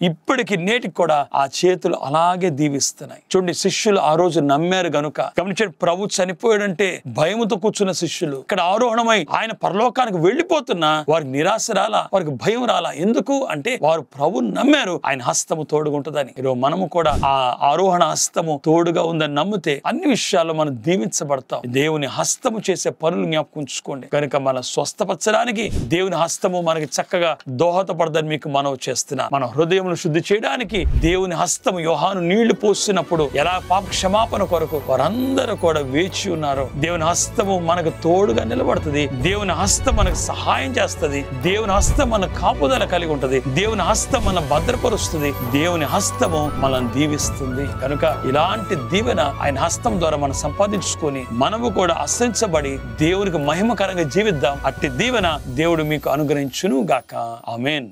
ఇప్పటికి నేటికి కూడా ఆ చేతులు అలాగే దీవిస్తున్నాయి. చూడండి, శిష్యులు ఆ రోజు నమ్మారు గనుక. గమనించండి, ప్రభు చనిపోయాడంటే భయముతో కూర్చున్న శిష్యులు ఇక్కడ ఆరోహణమై ఆయన పరలోకానికి వెళ్ళిపోతున్నా వారికి నిరాశ రాలా, వారికి భయం రాలా. ఎందుకు అంటే వారు ప్రభుని నమ్మారు, ఆయన హస్తము తోడుగా ఉంటుందని. ఈరోజు మనము కూడా ఆ ఆరోహణ హస్తము తోడుగా ఉందని నమ్మితే అన్ని విషయాల్లో మనం దీవించబడతాం. దేవుని హస్తము చేసే పనులు జ్ఞాపకం ఉంచుకోండి. కనుక మన స్వస్థపరచడానికి దేవుని హస్తము మనకి చక్కగా దోహదపడదని మీకు మనవి చేస్తున్నా. మన హృదయమును శుద్ధి చేయడానికి దేవుని హస్తము యోహాను నీళ్లు పోసినప్పుడు ఎలా పాప క్షమాపణ కొరకు వారందరూ కూడా వేచి ఉన్నారు. దేవుని హస్తము మనకు తోడుగా నిలబడుతుంది. దేవుని హస్తం మనకు సహాయం చేస్తుంది. దేవుని హస్తం మన కాపుదల కలిగి ఉంటది. దేవుని హస్తం మన భద్రపరుస్తుంది. దేవుని హస్తము మనల్ని దీవిస్తుంది. కనుక ఇలాంటి దీవెన ఆయన హస్తం ద్వారా మనం సంపాదించుకొని మనము కూడా అసహించబడి దేవునికి మహిమకరంగా జీవిద్దాం. అట్టి దీవెన దేవుడు మీకు అనుగ్రహించును గాక. ఆమేన్.